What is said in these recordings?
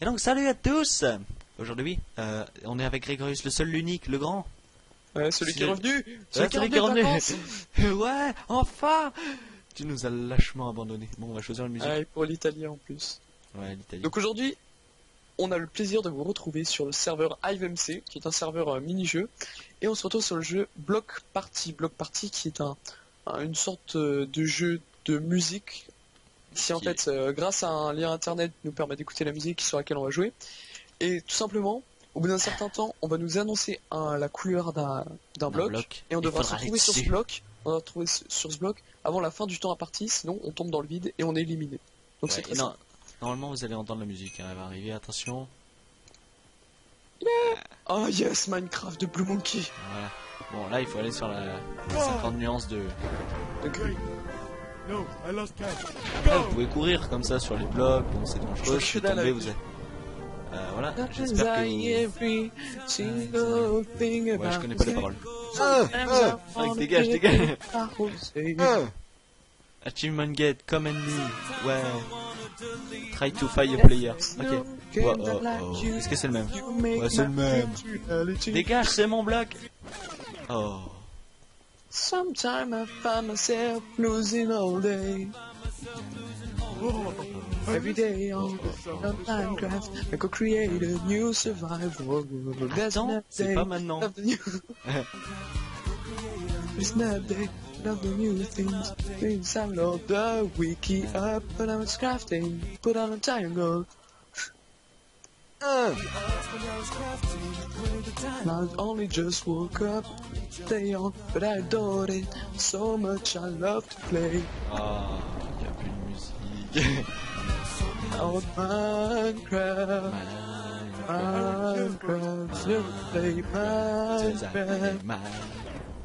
Et donc salut à tous. Aujourd'hui, on est avec Grégorius, le seul, l'unique, le grand. Ouais, celui qui est revenu. Celui qui est revenu. Ouais, enfin. Tu nous as lâchement abandonné. Bon, on va choisir une musique. Ah, et pour l'italien en plus. Ouais, l'italien. Donc aujourd'hui, on a le plaisir de vous retrouver sur le serveur HiveMC, qui est un serveur mini-jeu. Et on se retrouve sur le jeu Block Party. Block Party qui est une sorte de jeu de musique qui en fait, grâce à un lien internet, nous permet d'écouter la musique sur laquelle on va jouer. Et tout simplement, au bout d'un certain temps, on va nous annoncer la couleur d'un bloc, et on devra se retrouver sur ce bloc. On va trouver sur ce bloc avant la fin du temps à partie, sinon on tombe dans le vide et on est éliminé. Donc c'est très simple. Normalement, vous allez entendre la musique, hein, elle va arriver, attention. Oh yes, Minecraft de Blue Monkey. Voilà. Bon, là, il faut aller sur la 50 nuances de gris. No, I lost count. Là, vous pouvez courir comme ça sur les blocs, bon, c'est dangereux, je suis tombé, vous êtes... voilà, j'espère que vous... Ouais, je connais pas les paroles. Dégage, dégage. Achievement get, come and me. Ouais. Try to find a player. Ok. Est-ce que c'est le même? Ouais, c'est le même. Dégage, c'est mon bloc. Oh. Sometimes I find myself losing all day. Every day on Minecraft, I could create a new survival world. Attends, c'est pas maintenant. There's no day, love the new things. Things I love the wiki up, but I'm crafting. Put on a triangle. I only just woke up, day on, but I adored it so much. I love to play. Ah, y a plus de musique. Out Minecraft, never play Minecraft.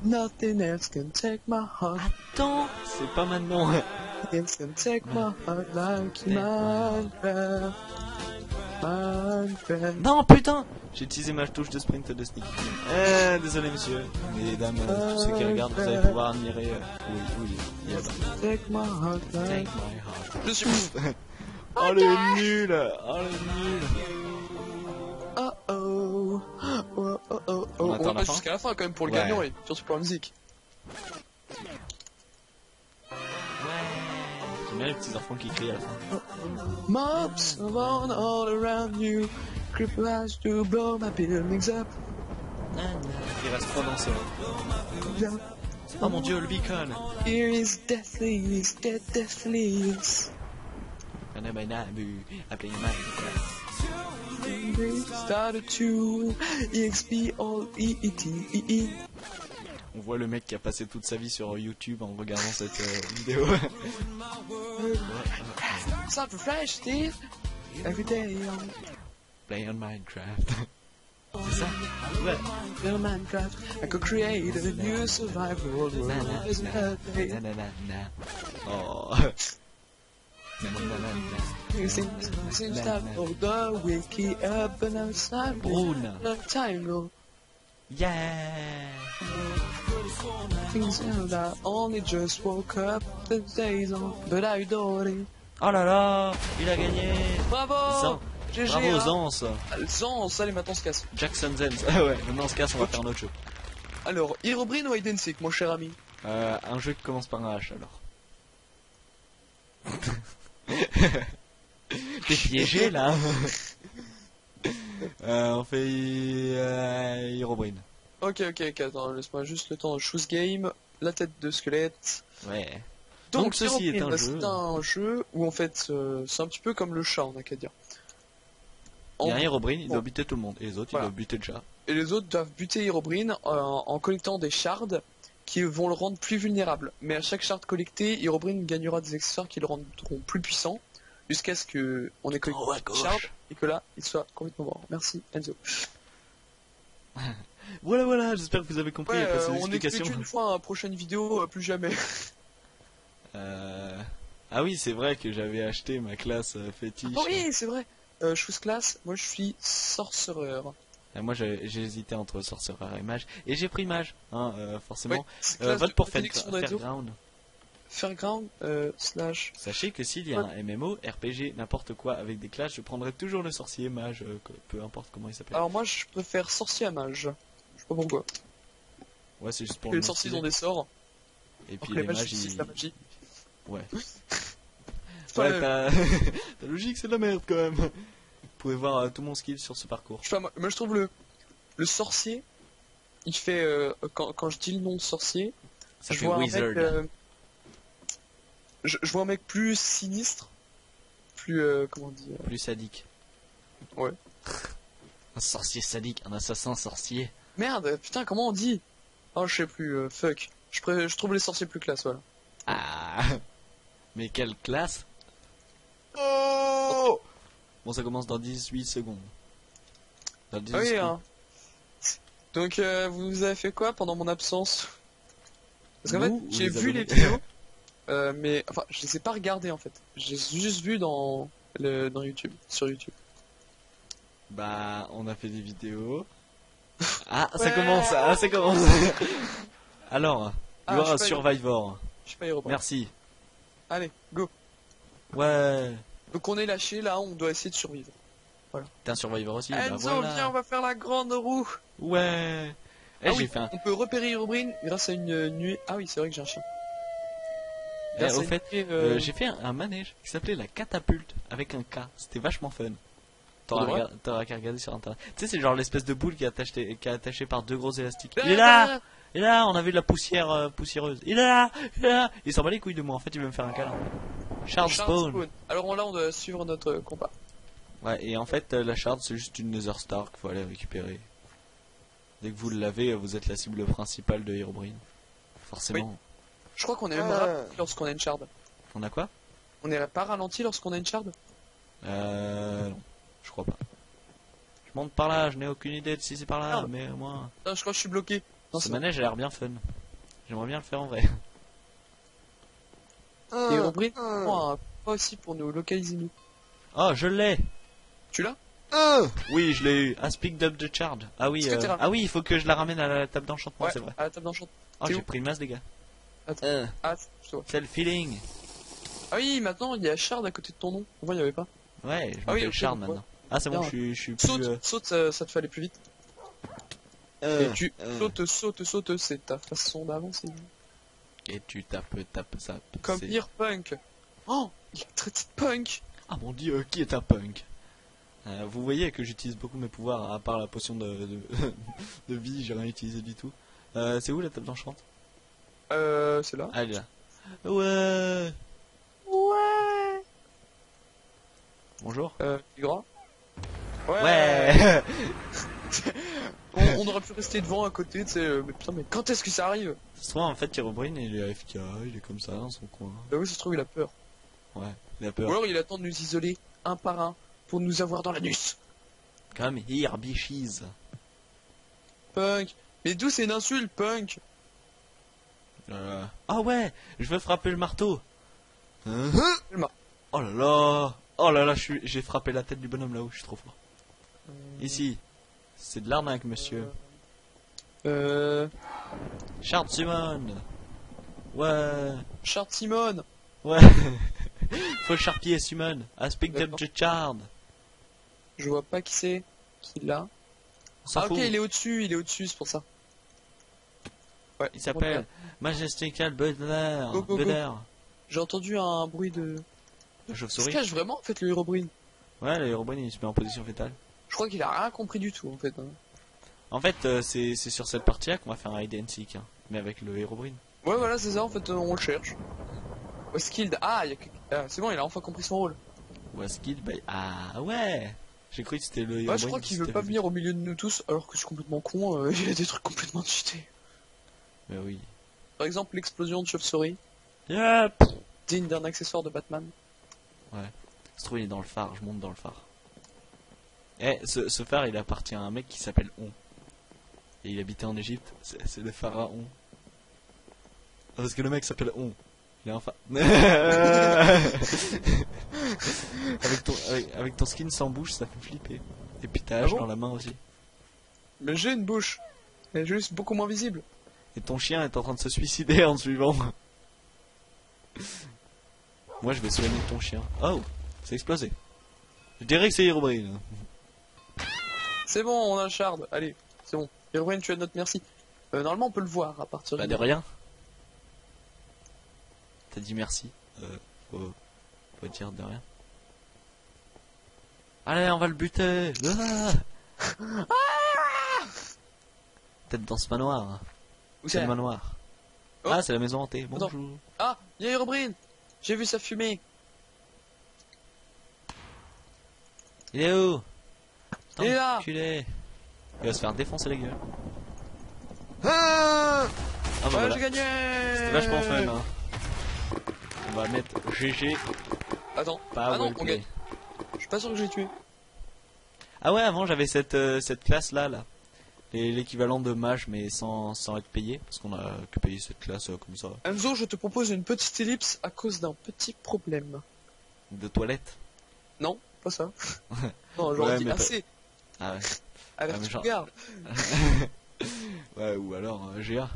Nothing else can take my heart. Attends, c'est pas maintenant. Nothing else can take my heart like Minecraft. Minecraft. Non, putain, j'ai utilisé ma touche de sprint de sneak. Désolé monsieur, mesdames, tous ceux qui regardent, vous allez pouvoir admirer. Oui, il y a ça. Take my heart like... Take my heart. Je suis ouf. Oh le nul. Oh le nul. Oh oh. Oh oh oh. On va jusqu'à la fin quand même pour le gagnant et surtout pour la musique. J'aime bien les petits enfants qui crient à la fin. Mobs run all around you. Creeper has to blow my buildings up. Il reste 3 danseurs. Oh mon dieu, le beacon. Here is deathly, is dead deathly. Started to EXP all EET. On voit le mec qui a passé toute sa vie sur YouTube en regardant cette vidéo. Start for fresh, Steve. Every day on Play on Minecraft. C'est ça? Ouais. Play on Minecraft. I could create a new survival world. Oh. Since that old the wiki up and outside Brune. triangle. Yeah. Things that I only just woke up the days on, but I adored it. Oh là là, il a gagné. Bravo. GG. Bravo Zans. Zans, allez maintenant on se casse. Jackson Zenz. Ah ouais, maintenant on se casse, on va faire un autre jeu. Alors, Herobrine ou Hide and Seek, mon cher ami? Un jeu qui commence par un H alors. T'es piégé là. On fait Herobrine. Ok, attends, laisse-moi juste le temps de choose game, la tête de squelette. Ouais. Donc ceci est un jeu. C'est un jeu où en fait c'est un petit peu comme le chat, on a qu'à dire. Il y a un Herobrine, il doit buter tout le monde, et les autres ils doivent buter le chat. Et les autres doivent buter Herobrine en collectant des shards qui vont le rendre plus vulnérable. Mais à chaque shard collecté, Herobrine gagnera des accessoires qui le rendront plus puissant, jusqu'à ce que on ait collecté des shards et que là il soit complètement mort. Merci Enzo. Voilà, j'espère que vous avez compris après ces on explications. explique une fois à prochaine vidéo, plus jamais. Ah oui, c'est vrai que j'avais acheté ma classe fétiche. Oh oui, c'est vrai. Choose class, moi je suis sorcereur. Moi j'ai hésité entre sorcereur et mage, et j'ai pris mage, hein, forcément. Ouais, vote pour Fairground. Fairground slash. Sachez que s'il y a un MMO, RPG, n'importe quoi avec des classes, je prendrai toujours le sorcier mage, peu importe comment il s'appelle. Alors moi je préfère sorcier à mage. Je sais pas pourquoi. Ouais, c'est juste pour Les sorciers ont des sorts. Et puis les les mages mages, c'est la magie. Ouais. Pas Ouais, le- ta logique, c'est de la merde quand même. Vous pouvez voir tout mon skill sur ce parcours. Je sais pas, moi je trouve le sorcier, il fait quand je dis le nom sorcier, Ça je fait vois un wizard. mec, je vois un mec plus sinistre, plus comment dire. Plus sadique. Ouais. Un sorcier sadique, un assassin sorcier. Merde, putain, comment on dit? Oh, je sais plus, fuck. Je trouve les sorciers plus classe, voilà. Ah. Mais quelle classe. Oh. Bon, ça commence dans 18 secondes. Dans 18 Ah oui, secondes. hein. Donc, vous avez fait quoi pendant mon absence? Parce qu'en fait, Nous, j'ai vous vu avez- les vidéos, mais enfin, je les ai pas regardées en fait. J'ai juste vu dans YouTube, sur YouTube. Bah, on a fait des vidéos. Ah, ça Ouais. commence, ça commence. Alors, Ah, you are je a suis pas- survivor. Je suis pas Herobrine. Merci. Allez, go. Ouais. Donc on est lâché là, on doit essayer de survivre. T'es un survivor aussi, bah Enzo, voilà. viens, on va faire la grande roue. Ouais. Eh, Ah j'ai oui, fait un... on peut repérer Herobrine grâce à une nuée. Ah oui, c'est vrai que j'ai un chien. Grâce au à une fait, nuée, j'ai fait un manège qui s'appelait la catapulte avec un K. C'était vachement fun. Pour de vrai T'auras qu'à regarder sur internet. Tu sais, c'est genre l'espèce de boule qui est attachée par deux gros élastiques. Ah, Il est là! Il est là! On a vu de la poussière poussiéreuse. Il est là! Il est là! Il s'en bat les couilles de moi. En fait, il veut me faire un câlin. Shard spawn. Alors là, on doit suivre notre combat. Ouais, et en fait, la shard, c'est juste une Nether Star qu'il faut aller récupérer. Dès que vous l'avez, vous êtes la cible principale de Herobrine. Forcément. Je crois qu'on est même ralenti lorsqu'on a une shard. On a quoi? On est pas ralenti lorsqu'on a une shard? Non. Je crois pas. Je monte par là, je n'ai aucune idée de si c'est par là, Merde. mais moi... Non, je crois que je suis bloqué. Non, Ce c'est manège a l'air bien fun. J'aimerais bien le faire en vrai. Et Herobrine, pas aussi pour nous localiser nous. Oh, je l'ai! Tu l'as? Oui, je l'ai eu. Ah, speak up the charge. Ah oui, Est-ce que t'es ramené ah oui, il faut que je la ramène à la table d'enchantement, Ouais, c'est vrai. à la table d'enchantement. Oh, T'es j'ai où pris une masse, les gars. Attends. Ah, je te vois. C'est le feeling. Ah oui, maintenant il y a shard à côté de ton nom. Avant il y avait pas. Ouais, je Ah oui, m'appelle ok, Shard donc, maintenant. Ah, c'est bon, Bien. je suis plus... Saute, ça te fait aller plus vite. Et tu sautes, c'est ta façon d'avancer. Et tu tapes, ça. Comme c'est- Ear Punk. Oh, il a traité de punk. Ah mon dieu, qui est un punk? Vous voyez que j'utilise beaucoup mes pouvoirs, à part la potion de vie, j'ai rien utilisé du tout. C'est où la table d'enchant? C'est là. Ah, elle est là. Ouais. Ouais. Bonjour. Gras. Ouais. On aurait pu rester devant à côté, tu sais, mais putain, mais quand est-ce que ça arrive? Ça se trouve, en fait, Herobrine, il est AFK, il est comme ça dans son coin. Bah oui, ça se trouve, il a peur. Ouais, il a Ou peur. alors il attend de nous isoler un par un pour nous avoir dans l'anus. Come here, bitches. Punk. Mais d'où c'est une insulte, punk? Ah ouais, je veux frapper le marteau. Le mar- Oh là là. Oh là là, j'ai frappé la tête du bonhomme là-haut, je suis trop fort. Ici. C'est de l'arnaque, monsieur. Shard Simon. Ouais. Shard Simon. Ouais. Faut le charpier, Simon. I speak up D'accord. the Shard. Je vois pas qui c'est. Qui l'a. On s'en Ah ok, fout. il est au-dessus, c'est pour ça. Ouais. Il s'appelle Majestical Butler. Go, go, go. Butler. J'ai entendu un bruit de... La Il se chauve-souris. cache vraiment en fait le Herobrine. Ouais, le Herobrine il se met en position fétale. Je crois qu'il a rien compris du tout en fait. Hein. En fait, c'est sur cette partie-là qu'on va faire un hide and seek, hein, mais avec le Herobrine. Ouais voilà c'est ça en fait on le cherche. Ouais, Skilled. Ah, c'est bon il a enfin compris son rôle. Was killed by... Ah ouais. J'ai cru que c'était le Herobrine. Ouais je crois qu'il veut qui pas s'était venir au milieu de nous tous alors que je suis complètement con. Il a des trucs complètement cheatés. fait- Mais oui. Par exemple l'explosion de chauve-souris. Yep. Digne d'un accessoire de Batman. Se trouve il est dans le phare, je monte dans le phare. Eh, ce phare il appartient à un mec qui s'appelle On. Et il habitait en Égypte, c'est le pharaon. Ah, parce que le mec s'appelle On. Il est un phare. avec ton skin sans bouche, ça fait flipper. Et puis t'as Ah H bon dans la main aussi. Mais j'ai une bouche. Elle est juste beaucoup moins visible. Et ton chien est en train de se suicider en te suivant. Moi je vais soigner ton chien. Oh, c'est explosé. Je dirais que c'est Herobrine. C'est bon, on a un shard. Allez, c'est bon. Herobrine, tu as notre merci. Normalement, on peut le voir à partir Bah de rien. T'as dit merci. Faut dire de rien. Allez, on va le buter. Peut-être dans ce manoir. Où C'est le manoir. Oh. Ah, c'est la maison hantée. Attends. Bonjour. Ah, il y a Herobrine. J'ai vu sa fumée. Il est où? Il est là. Enculé. Il va se faire défoncer la gueule. Ah, Ah bah ouais, voilà. j'ai gagné. C'était vachement fun. Hein. On va mettre GG. Attends. Pas Ah non, well on play. gagne. Je suis pas sûr que j'ai tué. Ah ouais, avant j'avais cette classe là. L'équivalent de mage mais sans être payé. Parce qu'on a que payé cette classe comme ça. Enzo, je te propose une petite ellipse à cause d'un petit problème. De toilette. Non, pas ça. Non, j'aurais Ouais, dit mais assez. Ah ouais. Allez, Ah, mais tu genre- regardes. Ouais, ou alors GA.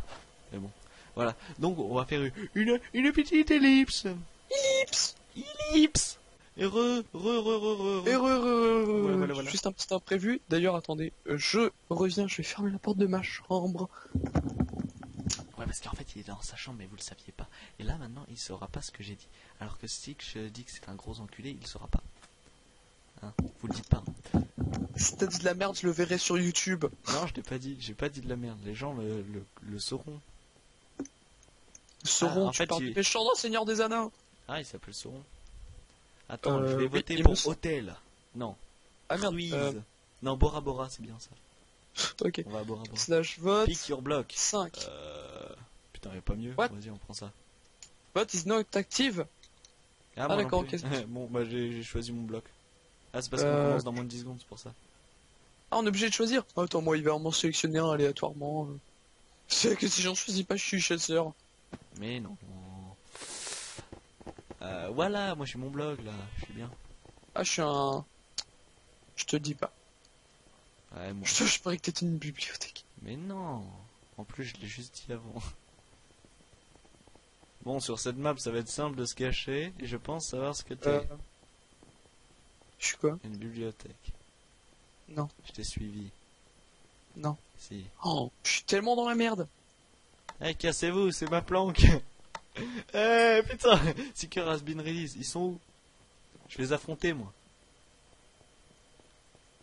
Mais bon. Voilà. Donc on va faire une petite ellipse. Ellipse. Ellipse. Et re. Heureux. Voilà. Juste un petit imprévu. D'ailleurs, attendez, je reviens, je vais fermer la porte de ma chambre. Ouais, parce qu'en fait il est dans sa chambre mais vous le saviez pas. Et là maintenant il saura pas ce que j'ai dit. Alors que si je dis que c'est un gros enculé, il saura pas. Hein, vous le dites pas. Si t'as dit de la merde, je le verrai sur YouTube. Non, je t'ai pas dit, j'ai pas dit de la merde. Les gens le sauront. Sauron, en tu fait, parles il- du méchant dans Seigneur des Anneaux. Ah, il s'appelle Sauron. Attends, je vais oui, voter il pour me semble. Hôtel. Non. Ah merde, Ruiz. Non, Bora Bora, c'est bien ça. ok. On va à Bora Bora. Slash vote Pick your block. 5. Putain, y'a pas mieux. What Vas-y, on prend ça. Vote is not active. Ah, Ah, moi non d'accord, plus. ok. Bon, bah j'ai choisi mon bloc. Ah, c'est parce qu'on commence dans moins de 10 secondes, c'est pour ça. Ah, on est obligé de choisir. Attends, moi, il va m'en sélectionner un aléatoirement. C'est que si j'en choisis pas, je suis chasseur. Mais non. Voilà, moi j'ai mon blog là, je suis bien. Ah, je suis un... Je te le dis pas. Ouais, moi. Je parie que t'es une bibliothèque. Mais non. En plus, je l'ai juste dit avant. Bon, sur cette map, ça va être simple de se cacher. Et je pense savoir ce que t'es. Je suis quoi? Une bibliothèque. Non. Je t'ai suivi. Non. Si. Oh, je suis tellement dans la merde. Eh, cassez-vous, c'est ma planque. Eh, putain. Seeker has been released. Ils sont où? Je vais les affronter, moi.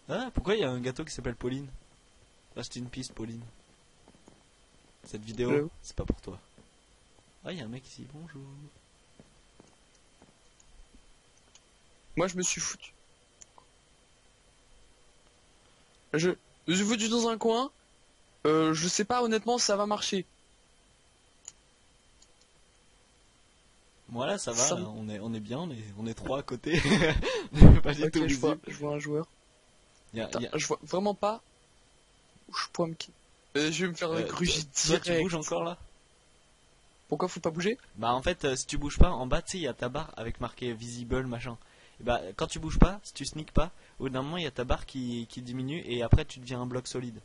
Ah, pourquoi il y a un gâteau qui s'appelle Pauline? Reste une piste, Pauline. Cette vidéo, Hello. c'est pas pour toi. Ah, il y a un mec ici, bonjour. Moi, je me suis foutu. Je me suis foutu dans un coin. Je sais pas honnêtement si ça va marcher. Voilà, ça va, Ça- là, on est bien, on est trois à côté. On est pas du Ok, tout je vois visible. un joueur. Il y a- Putain, il y a- je vois vraiment pas où je pourrais me quitter. Je vais me faire gruger toi, tu direct. bouges encore là? Pourquoi faut pas bouger? Bah en fait, si tu bouges pas, en bas, tu sais, il y a ta barre avec marqué visible, machin. Et bah quand tu bouges pas, si tu sneaks pas, au bout d'un moment, il y a ta barre qui diminue et après tu deviens un bloc solide.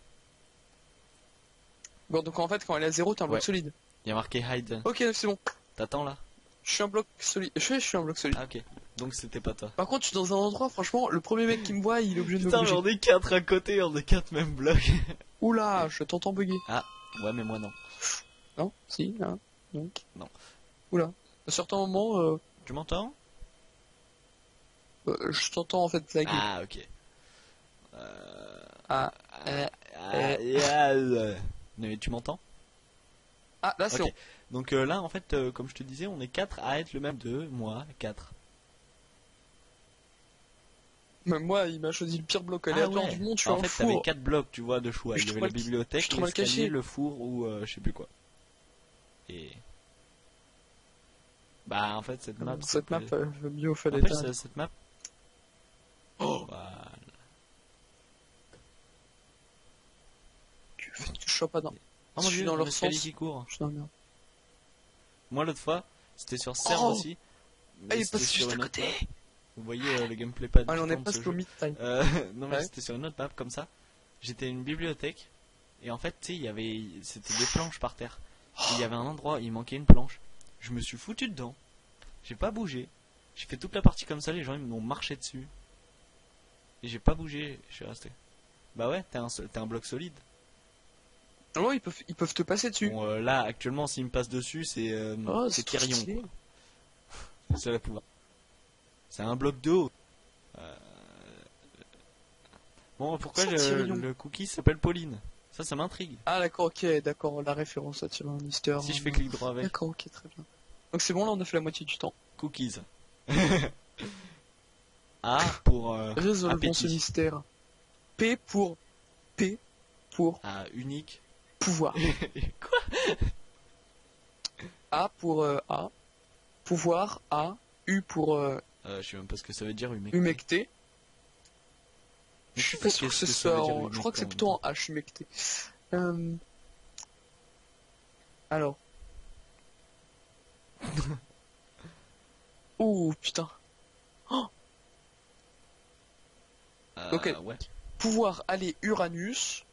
Bon, donc en fait, quand elle est à 0, t'es un bloc Ouais. solide. Il y a marqué hide. Ok, c'est bon. T'attends là? Je suis un bloc solide. Je suis un bloc solide. Ah ok, donc c'était pas toi. Par contre, je suis dans un endroit, franchement, le premier mec qui me voit, il est obligé de me Putain, bouger. j'en ai 4 à côté, on est 4 mêmes blocs. Oula, je t'entends bugger. Ouais, mais moi non. Non? Si? Hein? Non? Non. Oula. À certains moments, Tu m'entends? je t'entends en fait laguer. Ah ok. Ah. Mais tu m'entends? Ah, là c'est Ok. bon. Donc là, en fait, comme je te disais, on est 4 à être le même. 2, moi, 4. Même moi, il m'a choisi le pire bloc aléatoire du monde, je suis en un fait, four. t'avais 4 blocs, tu vois, de choix. Je Il y suis avait trop la mal- je bibliothèque, suis trop mal l'escalier, caché. le four ou je sais plus quoi. Et... Bah, en fait, cette map... Cette map, le mieux au fallait Rappelle cette map. Oh, Voilà. tu chopes pas dans. Oh Je mon suis dieu, dans leur l'escalier sens. qui court. Je suis dans la merde. Moi, l'autre fois, c'était sur Serre Oh aussi. Ah, mais il c'était passe sur juste à une autre côté. map. Vous voyez le gameplay pad. Allez, qui on est tourne, ce presque jeu. au mid-time. Non mais Ouais. c'était sur une autre map comme ça. J'étais à une bibliothèque et en fait tu sais c'était des planches par terre. Et il y avait un endroit, il manquait une planche. Je me suis foutu dedans. J'ai pas bougé. J'ai fait toute la partie comme ça, les gens ils m'ont marché dessus. Et j'ai pas bougé, je suis resté. Bah ouais, t'es un bloc solide. Non, ils peuvent te passer dessus. Bon, là, actuellement, s'ils me passent dessus, c'est Oh, c'est trop Kyrion, stylé. quoi. C'est la pouvoir. C'est un bloc de haut. Bon, pourquoi C'est Tyrion. le cookie s'appelle Pauline? Ça m'intrigue. Ah d'accord, ok, d'accord, la référence à Tyrion Lannister. Si je fais clic droit avec. D'accord, ok, très bien. Donc c'est bon, là on a fait la moitié du temps. Cookies. A pour Résolvons ce appétit. mystère. P pour A unique. pouvoir. Quoi? A pour A. Pouvoir, A. U pour Je sais même pas ce que ça veut dire, humecté. humecté. Mais Je suis tu pas sais sûr que qu'est-ce ce ça veut soit dire, en... Je humecté, crois que c'est en plutôt en H, humecté. Alors. Oh putain. Oh, ok. Ouais. pouvoir aller Uranus.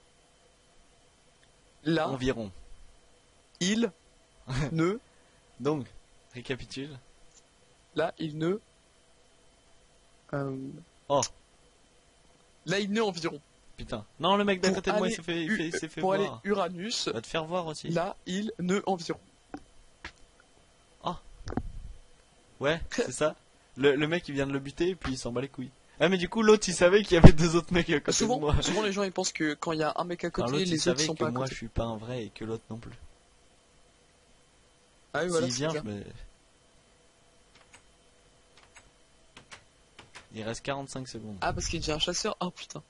Là, Environ. il ne... Donc, récapitule. Là, il ne... Oh. Là, il ne environ. Putain. Non, le mec d'à Pour côté de moi, aller il s'est fait Pour aller voir. Uranus, Va te faire voir aussi. là, il ne environ. Ouais, c'est ça. Le mec il vient de le buter et puis il s'en bat les couilles. Ah mais du coup l'autre il savait qu'il y avait deux autres mecs à côté de moi. Souvent, les gens ils pensent que quand il y a un mec à Enfin, côté, l'autre il les autres savait sont que pas à moi côté. je suis pas un vrai et que l'autre non plus. Ah oui, voilà, S'il c'est vient, clair. Il reste 45 secondes. Ah, parce qu'il devient un chasseur. Oh putain.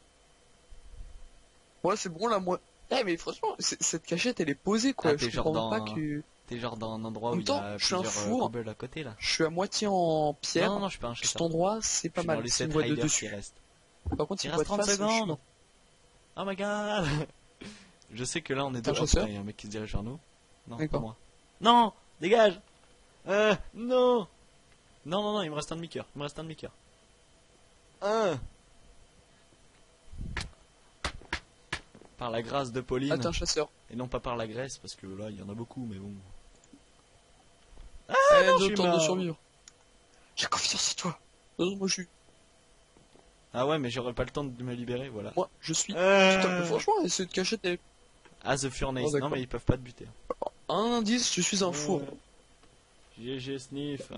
Ouais, c'est bon là, moi. Eh, mais franchement, cette cachette elle est posée quoi. Ah, t'es Je genre comprends dans- pas que. T'es genre dans un endroit En où même il y a temps, je suis un plusieurs four. cobbles à côté là. Je suis à moitié en pierre. Non, non, je suis pas un Cet chasseur. endroit, c'est Je pas suis dans mal. les C'est 7 une voie de riders qui dessus. restent. Par contre, Il une reste voie de 30 face, je suis secondes. mort. Oh my god. Je sais que là on est T'es un deux. Oh, chasseur putain, il y a un mec qui se dirige vers nous. Non, pas D'accord. moi. Non, dégage. Non. Non, non, non, il me reste un demi-cœur. Il me reste un demi-cœur. Par la grâce de Pauline. Ah, t'es un chasseur. Et non pas par la graisse, parce que là, il y en a beaucoup, mais bon. Eh, non, je suis d'autant de mort. survivre. J'ai confiance en toi. Non, moi, Ah ouais, mais j'aurais pas le temps de me libérer, voilà. moi, je suis. Putain, mais franchement, cette cachette est. Ah, The Furnace. Oh, d'accord. Non, mais ils peuvent pas te buter. Un indice, je suis un four. GG Sniff.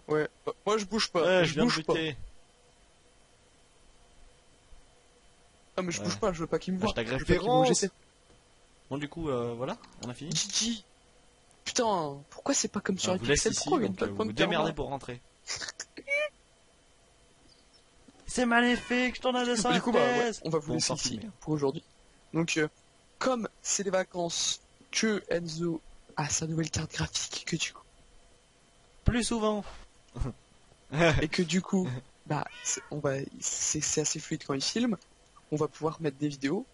Ouais. Moi, je bouge pas. Je je viens de bouge pas. buter. Ah, mais je bouge Ouais. pas, je veux pas qu'il me voie. Hashtag Je veux pas qu'il voie où référence. j'étais. Bon, du coup, voilà, on a fini. GG. Putain, pourquoi c'est pas comme sur On vous laisse Pixel ici, Pro, il y a une donc plateforme vous démerdez pour rentrer. C'est maléfique, je t'en ai 200 Du coup, bah ouais, FPS. on va vous Bon, laisser tant ici pis. pour aujourd'hui. Donc, comme c'est les vacances que Enzo a sa nouvelle carte graphique, que du coup, Plus souvent. et que du coup, bah, c'est assez fluide quand il filme, on va pouvoir mettre des vidéos.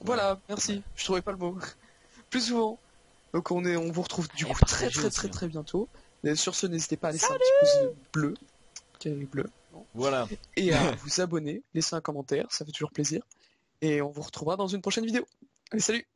Voilà, merci. Je trouvais pas le mot. Plus souvent. Donc on vous retrouve du Et coup partagez très aussi, hein. très bientôt. Et sur ce, n'hésitez pas à laisser un petit pouce bleu, carré bleu, Voilà. et à vous abonner, laisser un commentaire, ça fait toujours plaisir. Et on vous retrouvera dans une prochaine vidéo. Allez, salut!